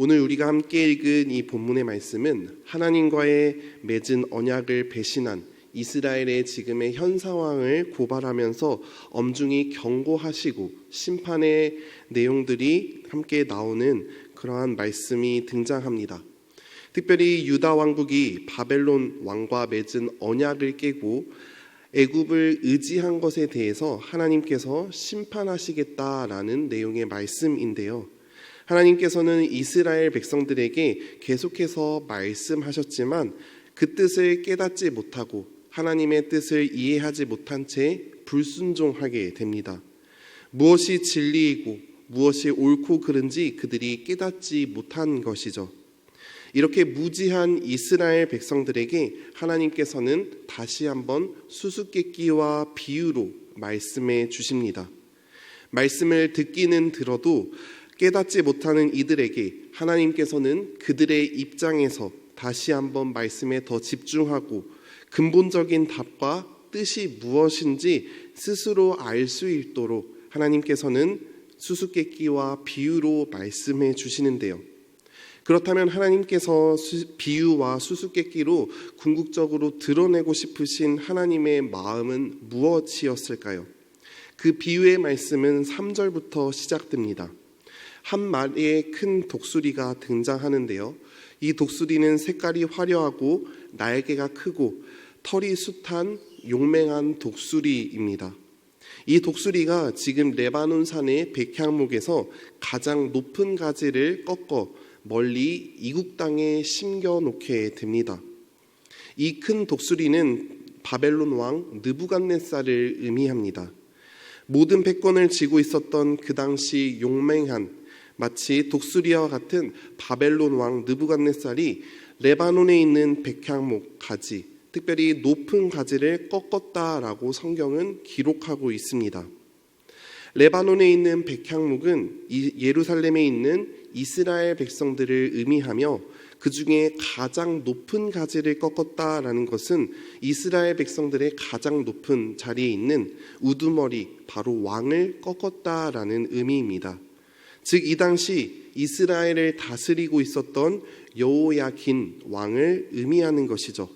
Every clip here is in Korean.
오늘 우리가 함께 읽은 이 본문의 말씀은 하나님과의 맺은 언약을 배신한 이스라엘의 지금의 현 상황을 고발하면서 엄중히 경고하시고 심판의 내용들이 함께 나오는 그러한 말씀이 등장합니다. 특별히 유다 왕국이 바벨론 왕과 맺은 언약을 깨고 애굽을 의지한 것에 대해서 하나님께서 심판하시겠다라는 내용의 말씀인데요. 하나님께서는 이스라엘 백성들에게 계속해서 말씀하셨지만 그 뜻을 깨닫지 못하고 하나님의 뜻을 이해하지 못한 채 불순종하게 됩니다. 무엇이 진리이고 무엇이 옳고 그른지 그들이 깨닫지 못한 것이죠. 이렇게 무지한 이스라엘 백성들에게 하나님께서는 다시 한번 수수께끼와 비유로 말씀해 주십니다. 말씀을 듣기는 들어도 깨닫지 못하는 이들에게 하나님께서는 그들의 입장에서 다시 한번 말씀에 더 집중하고 근본적인 답과 뜻이 무엇인지 스스로 알 수 있도록 하나님께서는 수수께끼와 비유로 말씀해 주시는데요. 그렇다면 하나님께서 비유와 수수께끼로 궁극적으로 드러내고 싶으신 하나님의 마음은 무엇이었을까요? 그 비유의 말씀은 3절부터 시작됩니다. 한 마리의 큰 독수리가 등장하는데요. 이 독수리는 색깔이 화려하고 날개가 크고 털이 숱한 용맹한 독수리입니다. 이 독수리가 지금 레바논 산의 백향목에서 가장 높은 가지를 꺾어 멀리 이국 땅에 심겨놓게 됩니다. 이 큰 독수리는 바벨론 왕 느부갓네살을 의미합니다. 모든 패권을 쥐고 있었던 그 당시 용맹한 마치 독수리와 같은 바벨론 왕 느부갓네살이 레바논에 있는 백향목 가지, 특별히 높은 가지를 꺾었다라고 성경은 기록하고 있습니다. 레바논에 있는 백향목은 예루살렘에 있는 이스라엘 백성들을 의미하며 그 중에 가장 높은 가지를 꺾었다라는 것은 이스라엘 백성들의 가장 높은 자리에 있는 우두머리, 바로 왕을 꺾었다라는 의미입니다. 즉 이 당시 이스라엘을 다스리고 있었던 여호야긴 왕을 의미하는 것이죠.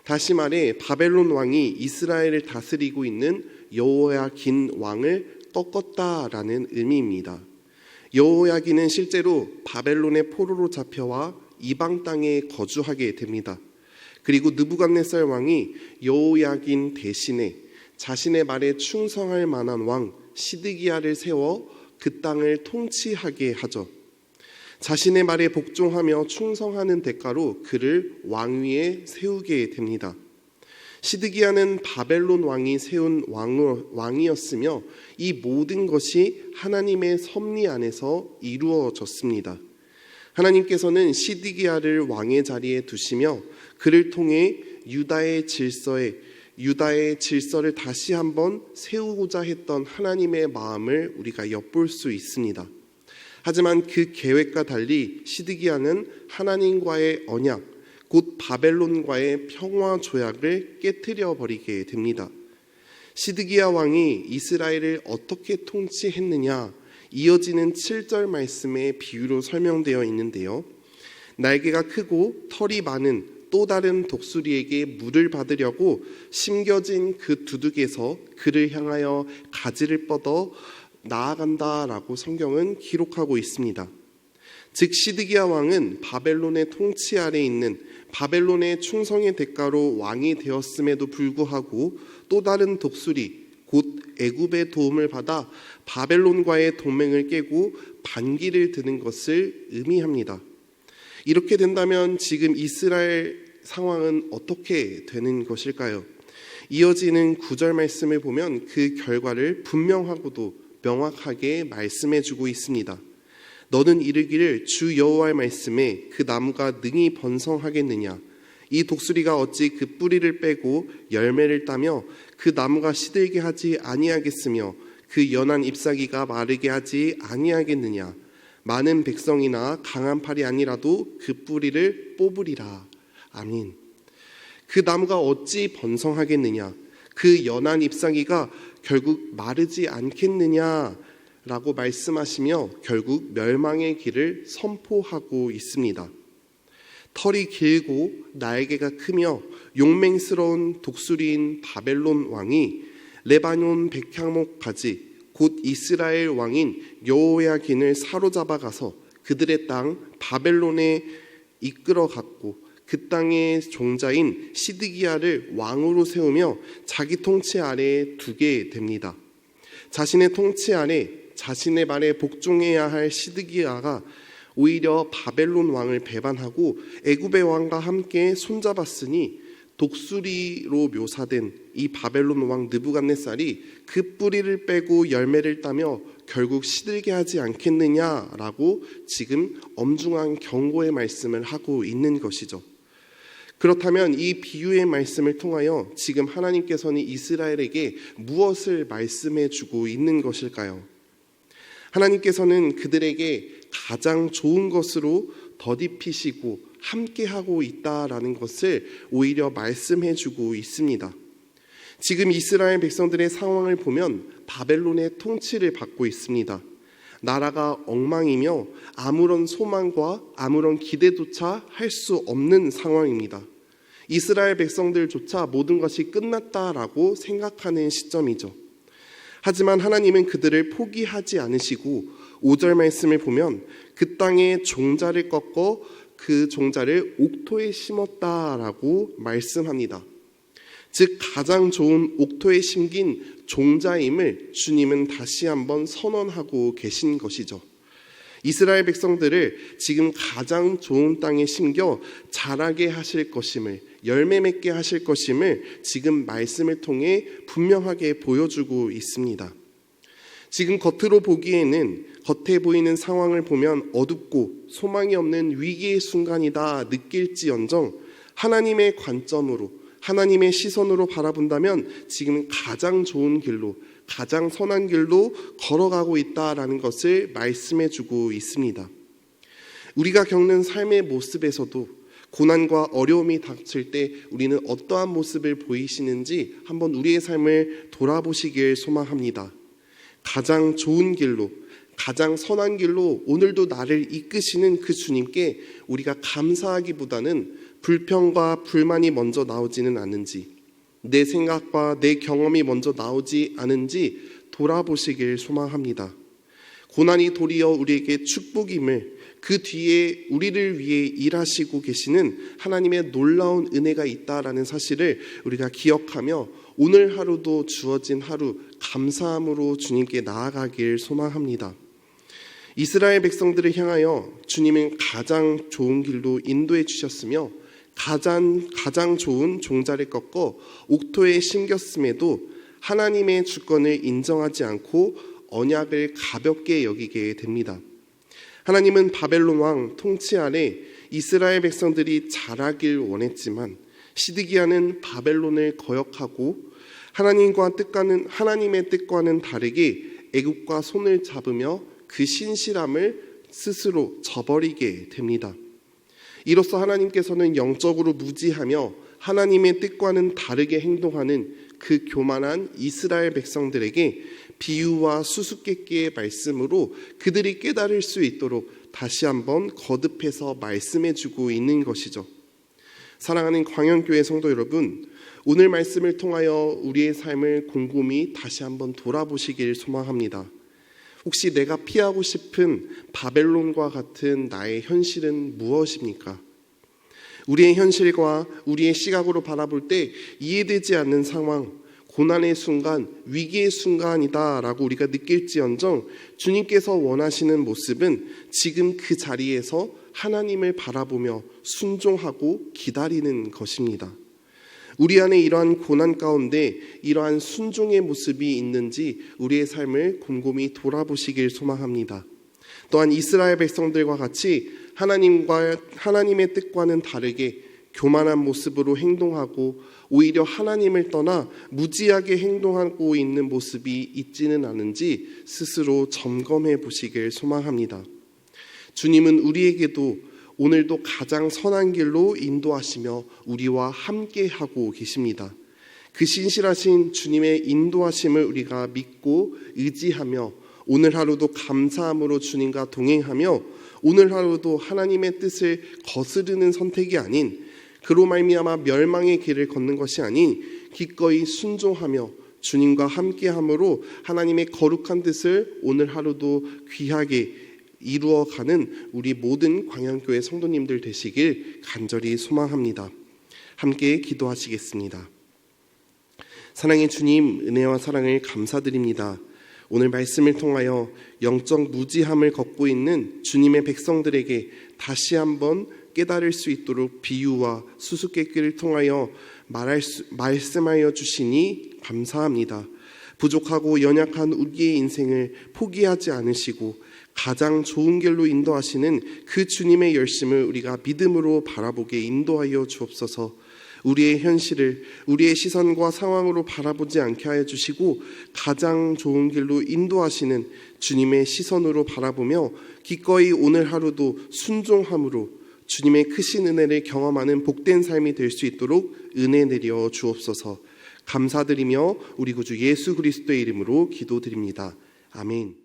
다시 말해 바벨론 왕이 이스라엘을 다스리고 있는 여호야긴 왕을 꺾었다라는 의미입니다. 여호야긴은 실제로 바벨론의 포로로 잡혀와 이방 땅에 거주하게 됩니다. 그리고 느부갓네살 왕이 여호야긴 대신에 자신의 말에 충성할 만한 왕 시드기야를 세워 그 땅을 통치하게 하죠. 자신의 말에 복종하며 충성하는 대가로 그를 왕위에 세우게 됩니다. 시드기야는 바벨론 왕이 세운 왕이었으며 이 모든 것이 하나님의 섭리 안에서 이루어졌습니다. 하나님께서는 시드기야를 왕의 자리에 두시며 그를 통해 유다의 질서를 다시 한번 세우고자 했던 하나님의 마음을 우리가 엿볼 수 있습니다. 하지만 그 계획과 달리 시드기야는 하나님과의 언약, 곧 바벨론과의 평화 조약을 깨트려 버리게 됩니다. 시드기야 왕이 이스라엘을 어떻게 통치했느냐, 이어지는 7절 말씀의 비유로 설명되어 있는데요. 날개가 크고 털이 많은 또 다른 독수리에게 물을 받으려고 심겨진 그 두둑에서 그를 향하여 가지를 뻗어 나아간다라고 성경은 기록하고 있습니다. 즉 시드기야 왕은 바벨론의 통치 아래 있는 바벨론의 충성의 대가로 왕이 되었음에도 불구하고 또 다른 독수리 곧 애굽의 도움을 받아 바벨론과의 동맹을 깨고 반기를 드는 것을 의미합니다. 이렇게 된다면 지금 이스라엘 상황은 어떻게 되는 것일까요? 이어지는 9절 말씀을 보면 그 결과를 분명하고도 명확하게 말씀해 주고 있습니다. 너는 이르기를 주 여호와의 말씀에 그 나무가 능히 번성하겠느냐? 이 독수리가 어찌 그 뿌리를 빼고 열매를 따며 그 나무가 시들게 하지 아니하겠으며 그 연한 잎사귀가 마르게 하지 아니하겠느냐? 많은 백성이나 강한 팔이 아니라도 그 뿌리를 뽑으리라. 아멘. 그 나무가 어찌 번성하겠느냐? 그 연한 잎사귀가 결국 마르지 않겠느냐? 라고 말씀하시며 결국 멸망의 길을 선포하고 있습니다. 털이 길고 날개가 크며 용맹스러운 독수리인 바벨론 왕이 레바논 백향목 가지 곧 이스라엘 왕인 여호야긴을 사로잡아가서 그들의 땅 바벨론에 이끌어갔고 그 땅의 종자인 시드기야를 왕으로 세우며 자기 통치 아래에 두게 됩니다. 자신의 통치 아래 자신의 말에 복종해야 할 시드기야가 오히려 바벨론 왕을 배반하고 애굽의 왕과 함께 손잡았으니 독수리로 묘사된 이 바벨론 왕 느부갓네살이 그 뿌리를 빼고 열매를 따며 결국 시들게 하지 않겠느냐라고 지금 엄중한 경고의 말씀을 하고 있는 것이죠. 그렇다면 이 비유의 말씀을 통하여 지금 하나님께서는 이스라엘에게 무엇을 말씀해 주고 있는 것일까요? 하나님께서는 그들에게 가장 좋은 것으로 덧입히시고 함께하고 있다라는 것을 오히려 말씀해 주고 있습니다. 지금 이스라엘 백성들의 상황을 보면 바벨론의 통치를 받고 있습니다. 나라가 엉망이며 아무런 소망과 아무런 기대조차 할 수 없는 상황입니다. 이스라엘 백성들조차 모든 것이 끝났다라고 생각하는 시점이죠. 하지만 하나님은 그들을 포기하지 않으시고 5절 말씀을 보면 그 땅에 종자를 꺾어 그 종자를 옥토에 심었다라고 말씀합니다. 즉 가장 좋은 옥토에 심긴 종자임을 주님은 다시 한번 선언하고 계신 것이죠. 이스라엘 백성들을 지금 가장 좋은 땅에 심겨 자라게 하실 것임을, 열매 맺게 하실 것임을 지금 말씀을 통해 분명하게 보여주고 있습니다. 지금 겉으로 보기에는 겉에 보이는 상황을 보면 어둡고 소망이 없는 위기의 순간이다 느낄지언정 하나님의 관점으로, 하나님의 시선으로 바라본다면 지금 가장 좋은 길로, 가장 선한 길로 걸어가고 있다라는 것을 말씀해 주고 있습니다. 우리가 겪는 삶의 모습에서도 고난과 어려움이 닥칠 때 우리는 어떠한 모습을 보이시는지 한번 우리의 삶을 돌아보시길 소망합니다. 가장 좋은 길로, 가장 선한 길로 오늘도 나를 이끄시는 그 주님께 우리가 감사하기보다는 불평과 불만이 먼저 나오지는 않은지, 내 생각과 내 경험이 먼저 나오지 않은지 돌아보시길 소망합니다. 고난이 도리어 우리에게 축복임을, 그 뒤에 우리를 위해 일하시고 계시는 하나님의 놀라운 은혜가 있다라는 사실을 우리가 기억하며 오늘 하루도 주어진 하루 감사함으로 주님께 나아가길 소망합니다. 이스라엘 백성들을 향하여 주님은 가장 좋은 길로 인도해 주셨으며 가장 좋은 종자를 꺾어 옥토에 심겼음에도 하나님의 주권을 인정하지 않고 언약을 가볍게 여기게 됩니다. 하나님은 바벨론 왕 통치 아래 이스라엘 백성들이 자라길 원했지만 시드기야는 바벨론을 거역하고 하나님의 뜻과는 다르게 애굽과 손을 잡으며 그 신실함을 스스로 저버리게 됩니다. 이로써 하나님께서는 영적으로 무지하며 하나님의 뜻과는 다르게 행동하는 그 교만한 이스라엘 백성들에게 비유와 수수께끼의 말씀으로 그들이 깨달을 수 있도록 다시 한번 거듭해서 말씀해주고 있는 것이죠. 사랑하는 광영교회 성도 여러분, 오늘 말씀을 통하여 우리의 삶을 곰곰이 다시 한번 돌아보시길 소망합니다. 혹시 내가 피하고 싶은 바벨론과 같은 나의 현실은 무엇입니까? 우리의 현실과 우리의 시각으로 바라볼 때 이해되지 않는 상황, 고난의 순간, 위기의 순간이다 라고 우리가 느낄지언정 주님께서 원하시는 모습은 지금 그 자리에서 하나님을 바라보며 순종하고 기다리는 것입니다. 우리 안에 이러한 고난 가운데 이러한 순종의 모습이 있는지 우리의 삶을 곰곰이 돌아보시길 소망합니다. 또한 이스라엘 백성들과 같이 하나님의 뜻과는 다르게 교만한 모습으로 행동하고 오히려 하나님을 떠나 무지하게 행동하고 있는 모습이 있지는 않은지 스스로 점검해 보시길 소망합니다. 주님은 우리에게도 오늘도 가장 선한 길로 인도하시며 우리와 함께하고 계십니다. 그 신실하신 주님의 인도하심을 우리가 믿고 의지하며 오늘 하루도 감사함으로 주님과 동행하며 오늘 하루도 하나님의 뜻을 거스르는 선택이 아닌 그로 말미암아 멸망의 길을 걷는 것이 아닌 기꺼이 순종하며 주님과 함께함으로 하나님의 거룩한 뜻을 오늘 하루도 귀하게 이루어가는 우리 모든 광양교회 성도님들 되시길 간절히 소망합니다. 함께 기도하시겠습니다. 사랑의 주님, 은혜와 사랑을 감사드립니다. 오늘 말씀을 통하여 영적 무지함을 걷고 있는 주님의 백성들에게 다시 한번 깨달을 수 있도록 비유와 수수께끼를 통하여 말씀하여 주시니 감사합니다. 부족하고 연약한 우리의 인생을 포기하지 않으시고 가장 좋은 길로 인도하시는 그 주님의 열심을 우리가 믿음으로 바라보게 인도하여 주옵소서. 우리의 현실을 우리의 시선과 상황으로 바라보지 않게 하여 주시고 가장 좋은 길로 인도하시는 주님의 시선으로 바라보며 기꺼이 오늘 하루도 순종함으로 주님의 크신 은혜를 경험하는 복된 삶이 될 수 있도록 은혜 내려 주옵소서. 감사드리며 우리 구주 예수 그리스도의 이름으로 기도드립니다. 아멘.